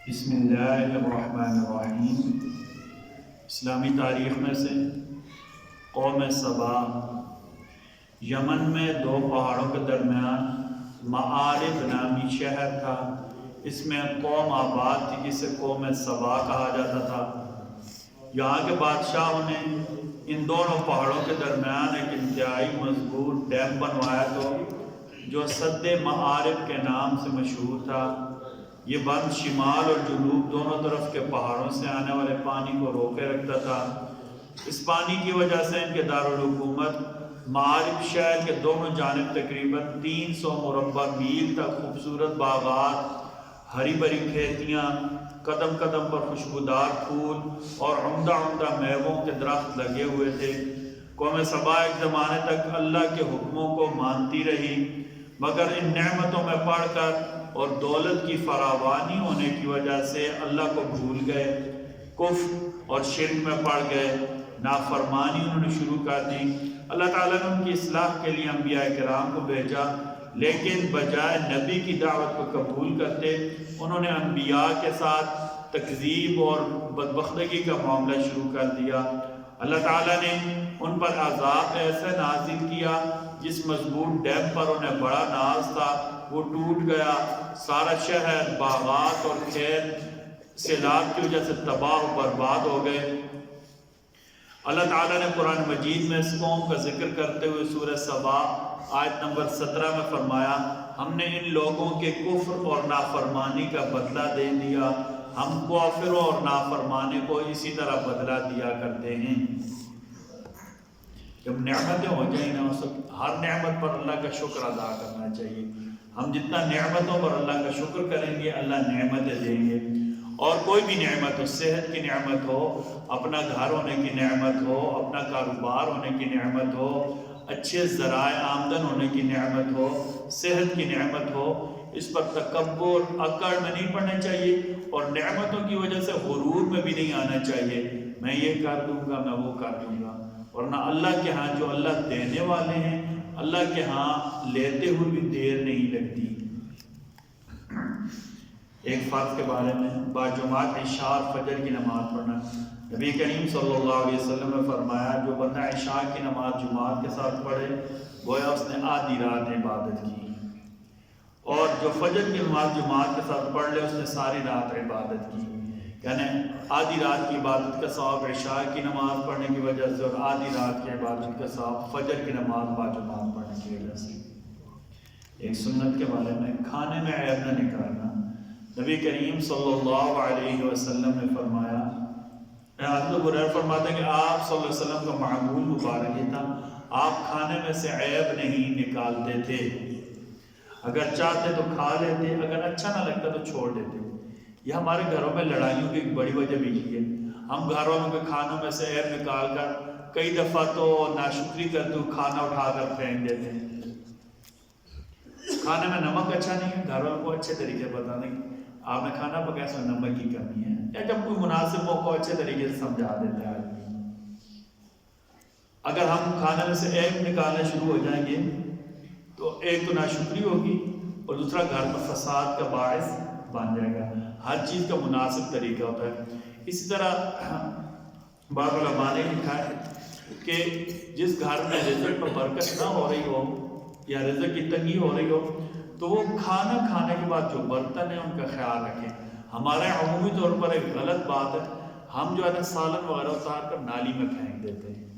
بسم اللہ الرحمن الرحیم۔ اسلامی تاریخ میں سے قوم سبا یمن میں دو پہاڑوں کے درمیان معارب نامی شہر تھا۔ اس میں قوم آباد تھی جسے قوم سبا کہا جاتا تھا۔ یہاں کے بادشاہوں نے ان دونوں پہاڑوں کے درمیان ایک انتہائی مضبوط ڈیم بنوایا تو جو سد معارب کے نام سے مشہور تھا۔ یہ بند شمال اور جنوب دونوں طرف کے پہاڑوں سے آنے والے پانی کو روکے رکھتا تھا۔ اس پانی کی وجہ سے ان کے دارالحکومت معارب شہر کے دونوں جانب تقریباً 300 مربع میل تک خوبصورت باغات، ہری بھری کھیتیاں، قدم قدم پر خوشبودار پھول اور عمدہ عمدہ میووں کے درخت لگے ہوئے تھے۔ قوم سبا ایک زمانے تک اللہ کے حکموں کو مانتی رہی، مگر ان نعمتوں میں پڑھ کر اور دولت کی فراوانی ہونے کی وجہ سے اللہ کو بھول گئے، کفر اور شرک میں پڑ گئے، نافرمانی انہوں نے شروع کر دی۔ اللہ تعالیٰ نے ان کی اصلاح کے لیے انبیاء کرام کو بھیجا، لیکن بجائے نبی کی دعوت کو قبول کرتے انہوں نے انبیاء کے ساتھ تکذیب اور بدبختگی کا معاملہ شروع کر دیا۔ اللہ تعالیٰ نے ان پر عذاب ایسے نازل کیا جس مضبوط ڈیم پر انہیں بڑا ناز تھا وہ ٹوٹ گیا۔ سارا شہر، باغات اور کھیت سیلاب کی وجہ سے تباہ و برباد ہو گئے۔ اللہ تعالیٰ نے قرآن مجید میں اس قوم کا ذکر کرتے ہوئے سورہ سبا آیت نمبر 17 میں فرمایا، ہم نے ان لوگوں کے کفر اور نافرمانی کا بدلہ دے دیا، ہم کافروں اور نافرمانے کو اسی طرح بدلہ دیا کرتے ہیں۔ جب نعمتیں ہو جائیں نا، ہر نعمت پر اللہ کا شکر ادا کرنا چاہیے۔ ہم جتنا نعمتوں پر اللہ کا شکر کریں گے اللہ نعمتیں دیں گے۔ اور کوئی بھی نعمت ہو، صحت کی نعمت ہو، اپنا گھر ہونے کی نعمت ہو، اپنا کاروبار ہونے کی نعمت ہو، اچھے ذرائع آمدن ہونے کی نعمت ہو، صحت کی نعمت ہو، اس پر تکبر اکڑ میں نہیں پڑنا چاہیے اور نعمتوں کی وجہ سے غرور میں بھی نہیں آنا چاہیے، میں یہ کر دوں گا، میں وہ کر دوں گا۔ ورنہ اللہ کے ہاں جو اللہ دینے والے ہیں، اللہ کے ہاں لیتے ہوئے بھی دیر نہیں لگتی۔ ایک فرض کے بارے میں باجماعت عشاء اور فجر کی نماز پڑھنا۔ نبی کریم صلی اللہ علیہ وسلم نے فرمایا، جو بندہ عشاء کی نماز جماعت کے ساتھ پڑھے گویا اس نے آدھی رات عبادت کی، اور جو فجر کی نماز جماعت کے ساتھ پڑھ لے اس نے ساری رات عبادت کی۔ یعنی آدھی رات کی عبادت کا ثواب عشاء کی نماز پڑھنے کی وجہ سے اور آدھی رات کی عبادت کا ثواب فجر کی نماز باجماعت پڑھنے کی وجہ سے۔ ایک سنت کے بارے میں کھانے میں عیب نہ نکالنا۔ نبی کریم صلی اللہ علیہ وسلم نے فرمایا، حضرت ہریرہ فرماتے ہیں کہ آپ صلی اللہ علیہ وسلم کا معمول مبارک یہ تھا، آپ کھانے میں سے عیب نہیں نکالتے تھے، اگر چاہتے تو کھا لیتے، اگر اچھا نہ لگتا تو چھوڑ دیتے۔ یہ ہمارے گھروں میں لڑائیوں کی ایک بڑی وجہ بھی یہ ہے، ہم گھروں میں کھانوں میں سے عیب نکال کر کئی دفعہ تو ناشکری کرتے ہوئے کھانا اٹھا کر پھینک دیتے ہیں۔ کھانے میں نمک اچھا نہیں ہے، گھر والوں کو اچھے طریقے بتا دیں آپ نے کھانا پکایا اس میں نمک کی کمی ہے، یا جب کوئی مناسب موقع اچھے طریقے سے سمجھا دیتا ہے آدمی۔ اگر ہم کھانے میں سے عیب نکالنا شروع ہو جائیں گے تو ایک تو ناشکری ہوگی اور دوسرا گھر میں فساد کا باعث بن جائے گا۔ ہر چیز کا مناسب طریقہ ہوتا ہے۔ اسی طرح بعض علماء نے لکھا ہے کہ جس گھر میں رزق میں برکت نہ ہو رہی ہو یا رزق کی تنگی ہو رہی ہو تو وہ کھانا کھانے کے بعد جو برتن ہیں ان کا خیال رکھیں۔ ہمارے عمومی طور پر ایک غلط بات ہے، ہم جو ہے نا سالن وغیرہ اتار کر نالی میں پھینک دیتے ہیں،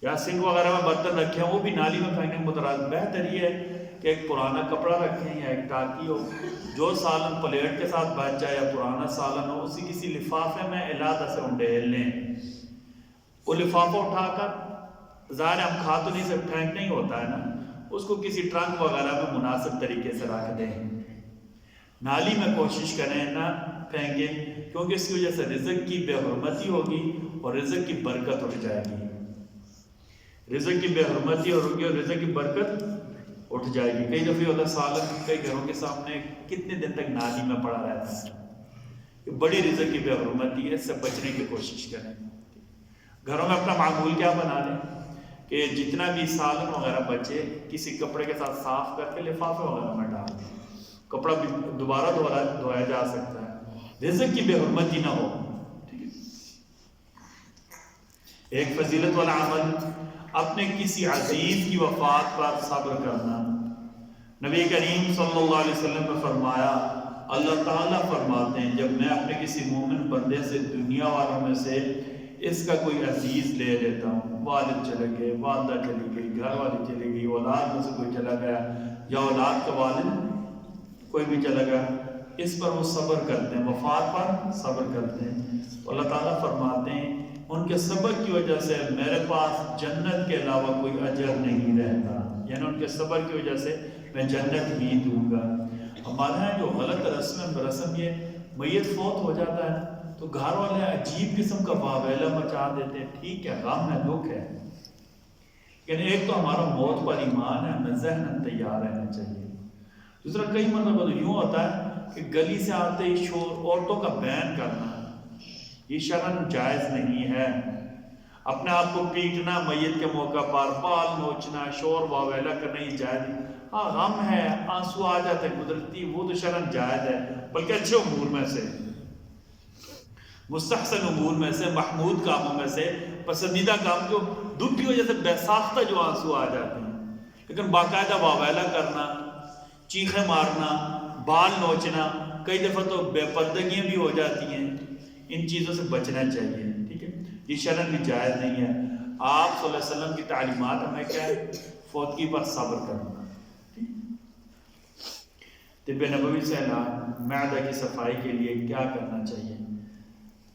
یا سنک وغیرہ میں برتن رکھے ہیں وہ بھی نالی میں پھینکنے کے مترادف۔ بہتر یہ ہے کہ ایک پرانا کپڑا رکھیں یا ایک ٹاکی ہو، جو سالن پلیٹ کے ساتھ بچ جائے یا پرانا سالن ہو اسی کسی لفافے میں علیحدہ سے انڈیل لیں۔ وہ لفافہ اٹھا کر ظاہر ہم کھا تو نہیں سکتے، پھینکنا ہی ہوتا ہے نا، اس کو کسی ٹرنک وغیرہ میں مناسب طریقے سے رکھ دیں۔ نالی میں کوشش کریں نہ پھینکیں، کیونکہ اس کی وجہ سے رزق کی بے حرمتی ہوگی اور رزق کی برکت اٹھ جائے گی۔ رزق کی بے حرمتی ہوگی اور رزق کی برکت اٹھ جائے گی۔ کئی دفعہ ہوتا ہے سالن کئی گھروں کے سامنے کتنے دن تک نالی میں پڑا رہتا ہے، یہ بڑی رزق کی بے حرمتی ہے، اس سے بچنے کی کوشش کریں۔ گھروں میں اپنا معمول کیا بنا لیں کہ جتنا بھی سالن وغیرہ بچے کسی کپڑے کے ساتھ صاف کر کے لفافے وغیرہ میں ڈال دیں، کپڑا بھی دوبارہ دھویا جا سکتا ہے، رزق کی بے حرمتی نہ ہو. ٹھیک ہے. ایک فضیلت والا عمل اپنے کسی عزیز کی وفات پر صبر کرنا. نبی کریم صلی اللہ علیہ وسلم نے فرمایا، اللہ تعالیٰ فرماتے ہیں جب میں اپنے کسی مومن بندے سے دنیا والوں میں سے اس کا کوئی عزیز لے لیتا ہوں، والد چلے گئے، والدہ چلی گئی، گھر والی چلی گئی، اولاد میں سے کوئی چلا گیا یا اولاد کا والد کوئی بھی چلا گیا، اس پر وہ صبر کرتے ہیں، وفات پر صبر کرتے ہیں، تو اللہ تعالیٰ فرماتے ہیں ان کے صبر کی وجہ سے میرے پاس جنت کے علاوہ کوئی اجر نہیں رہتا. یعنی ان کے صبر کی وجہ سے میں جنت ہی دوں گا. ہمارے یہاں جو غلط رسم یہ میت فوت ہو جاتا ہے تو گھر والے عجیب قسم کا واویلا مچا دیتے ہیں. ٹھیک ہے، غم ہے، دکھ ہے، لیکن ایک تو ہمارا موت پر ایمان ہے، ہمیں ذہن تیار رہنا چاہیے. دوسرا کئی مرتبہ تو یوں ہوتا ہے کہ گلی سے آتے ہی شور، عورتوں کا بین کرنا یہ شرعاً جائز نہیں ہے. اپنے آپ کو پیٹنا میت کے موقع پر، بال نوچنا، شور واویلا کرنا یہ جائز نہیں. ہاں غم ہے، آنسو آ جاتے ہیں قدرتی، وہ تو شرعاً جائز ہے، بلکہ اچھے امور میں سے، مستحسن امور میں سے، محمود کاموں میں سے، پسندیدہ کام جو دکھ کی وجہ سے بے ساختہ جو آنسو آ جاتے ہیں. لیکن باقاعدہ واویلا کرنا، چیخیں مارنا، بال نوچنا، کئی دفعہ تو بے پردگیاں بھی ہو جاتی ہیں، ان چیزوں سے بچنا چاہیے. ٹھیک ہے، یہ شرعاً بھی جائز نہیں ہے. آپ صلی اللہ علیہ وسلم کی تعلیمات ہمیں کیا ہے؟ فوتگی پر صبر کرنا. طب نبوی سے معدہ کی صفائی کے لیے کیا کرنا چاہیے؟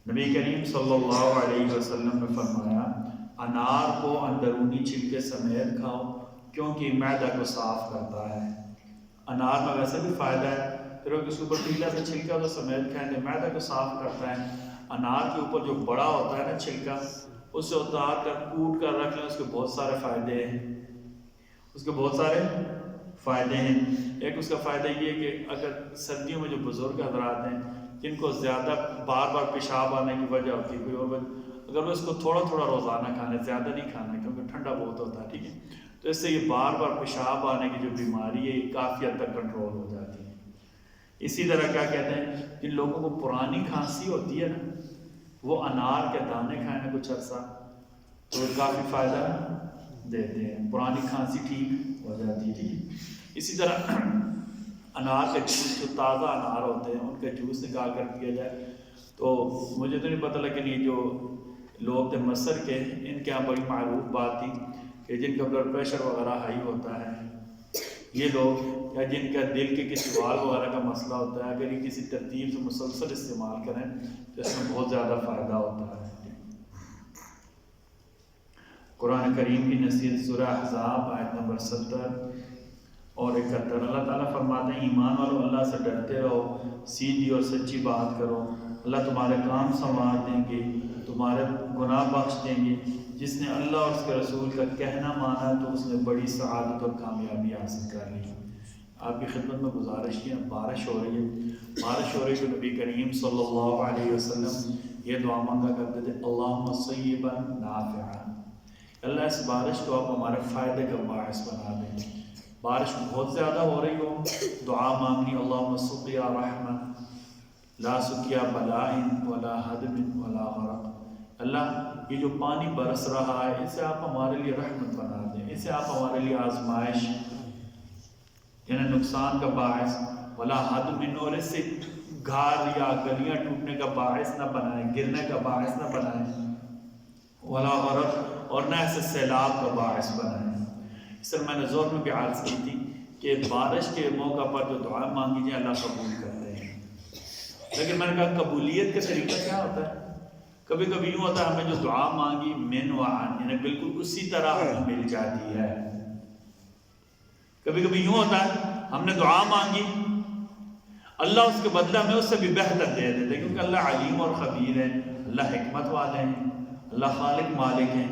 نبی کریم صلی اللہ علیہ وسلم نے فرمایا انار کو اندرونی چھلکے سمیت کھاؤ کیونکہ معدہ کو صاف کرتا ہے. انار میں ویسے بھی فائدہ ہے، پھر اس کے اوپر پیلا سے چھلکا تو سمیت کھائیں گے، معدہ کو صاف کرتا ہے. انار کے اوپر جو بڑا ہوتا ہے نا چھلکا، اس سے اتار کر کوٹ کر رکھ لیں، اس کے بہت سارے فائدے ہیں. اس کے بہت سارے فائدے ہیں. ایک اس کا فائدہ یہ ہے کہ اگر سردیوں میں جو بزرگ حضرات ہیں جن کو زیادہ بار بار پیشاب آنے کی وجہ ہوتی ہے، کوئی اور وجہ، اگر وہ اس کو تھوڑا تھوڑا روزانہ کھانے، زیادہ نہیں کھانا کیونکہ ٹھنڈا بہت ہوتا ہے. ٹھیک ہے، تو اس سے یہ بار بار پیشاب آنے کی جو بیماری ہے یہ کافی حد تک کنٹرول ہو جاتی ہے. اسی طرح کیا کہتے ہیں، جن لوگوں کو پرانی کھانسی ہوتی ہے نا، وہ انار کے دانے کھائیں کچھ عرصہ تو کافی فائدہ دیتے ہیں، پرانی کھانسی ٹھیک ہو جاتی ہے. اسی طرح انار کے جوس، جو تازہ انار ہوتے ہیں ان کا جوس نکال کر پیا جائے. تو مجھے تو نہیں پتہ لیکن یہ جو لوگ تھے مصر کے، ان کے یہاں بڑی معروف بات تھی کہ جن کا بلڈ پریشر وغیرہ ہائی ہوتا ہے، یہ لوگ، یا جن کا دل کے کسی وال وغیرہ کا مسئلہ ہوتا ہے، اگر یہ کسی ترتیب سے مسلسل استعمال کریں تو اس میں بہت زیادہ فائدہ ہوتا ہے. قرآن کریم کی نصیحت سورہ احزاب آیت نمبر 70 اور 71. اللہ تعالیٰ فرماتے ہیں ایمان والو اللہ سے ڈرتے رہو، سیدھی اور سچی بات کرو، اللہ تمہارے کام سنوار دیں گے، تمہارے گناہ بخش دیں گے. جس نے اللہ اور اس کے رسول کا کہنا مانا تو اس نے بڑی سعادت اور کامیابی حاصل کر لی. آپ کی خدمت میں گزارش کی، بارش ہو رہی ہے، بارش ہو رہی ہے تو نبی کریم صلی اللہ علیہ وسلم یہ دعا مانگا کرتے تھے، اللہم صیبا نافعا، اللہ اس بارش کو آپ ہمارے فائدے کا باعث بنا دیں. بارش بہت زیادہ ہو رہی ہو، دعا مانگنی، اللہم سقیا رحمہ لا سقیا بلاء ولا حدم ولا غرق. اللہ یہ جو پانی برس رہا ہے اسے آپ ہمارے لیے رحمت بنا دیں، اسے آپ ہمارے لیے آزمائش یعنی نقصان کا باعث، ولا حدم، اور اس سے گھار یا گلیاں ٹوٹنے کا باعث نہ بنائیں، گرنے کا باعث نہ بنائیں، ولا غرق، اور نہ اسے سیلاب کا باعث بنائیں. اس طرح میں نے زور میں بھی عرض کی تھی کہ بارش کے موقع پر جو دعائیں مانگی جائیں اللہ قبول کرتے ہیں. لیکن میں نے کہا قبولیت کا طریقہ کیا ہوتا ہے؟ کبھی کبھی یوں ہوتا ہے ہمیں جو دعا مانگی من و عن، یعنی بالکل اسی طرح ہمیں مل جاتی ہے. کبھی کبھی یوں ہوتا ہے ہم نے دعا مانگی، اللہ اس کے بدلہ میں اس سے بھی بہتر دے دیتے، کیونکہ اللہ علیم اور خبیر ہے، اللہ حکمت والے ہیں، اللہ خالق مالک ہیں.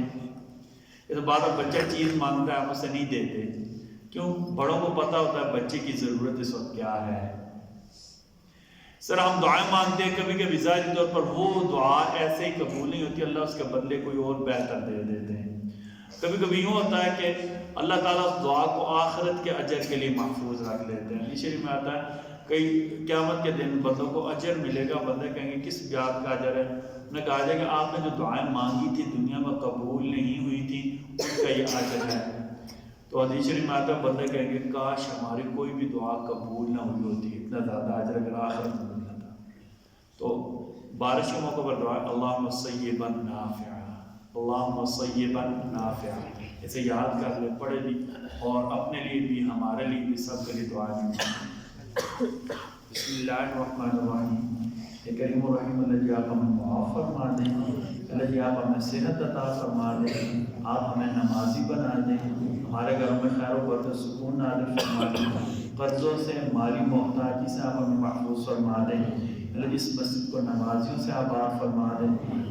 اس بعد اب بچہ چیز مانگتا ہے ہم اسے نہیں دیتے، کیوں؟ بڑوں کو پتہ ہوتا ہے بچے کی ضرورت اس وقت کیا ہے. سر ہم دعائیں مانگتے ہیں، کبھی کبھی ظاہری طور پر وہ دعا ایسے ہی قبول نہیں ہوتی، اللہ اس کے بدلے کوئی اور بہتر دے دیتے ہیں. کبھی کبھی یوں ہوتا ہے کہ اللہ تعالیٰ اس دعا کو آخرت کے اجر کے لیے محفوظ رکھ لیتے ہیں. یہ شریف میں آتا ہے کئی قیامت کے دن بندوں کو اجر ملے گا. بندے کہیں گے کس بیعت کا اجر ہے؟ انہیں کہا جائے کہ آپ نے جو دعائیں مانگی تھی دنیا میں قبول نہیں ہوئی تھی ان کا یہ اجر ہے. تو حدیث شریف میں آتا ہے بندے کہیں گے کاش ہماری کوئی بھی دعا قبول نہ ہوئی ہوتی، اتنا زیادہ اجر اگر آخرت میں ملنا تھا. تو بارش کے موقع پر دعا اللہم صیبا نافعا، اللہم صیبا نافعا، اسے یاد کر لے، پڑھے بھی اور اپنے لیے بھی ہمارے لیے بھی سب کے لیے دعا دی. بسم اللہ الرحمن الرحیم. اے کریم و رحیم اللہ جی آپ ہمیں معاف فرما دیں، اللہ جی آپ ہمیں صحت عطا فرما دیں، آپ ہمیں نمازی بنا دیں، ہمارے گھروں میں خیر و برکت سکون نازل فرما دیں، قرضوں سے مالی محتاجی سے آپ ہمیں محفوظ فرما دیں. اللہ جی اس مسجد کو نمازیوں سے آباد فرما دیں،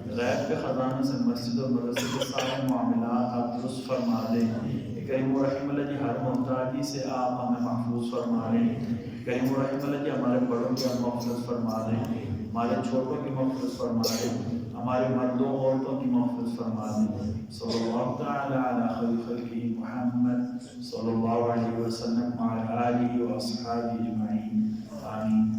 غیب کے خزانوں سے مسجد اور مدرسے کے سارے معاملات آپ درست فرما دیں. کریم و رحیم اللہ جی ہر محتاجی سے آپ ہمیں محفوظ فرما دیں. کریم و رحیم اللہ جی ہمارے بڑوں کی مغفرت فرما دیں، ہمارے چھوٹوں کی مغفرت فرما دیں، ہمارے مردوں عورتوں کی مغفرت فرما دیں. صلی اللہ تعالی علی خیر خلقہ محمد صلی اللہ علیہ وسلم وعلی آلہ و اصحابہ اجمعین. آمین.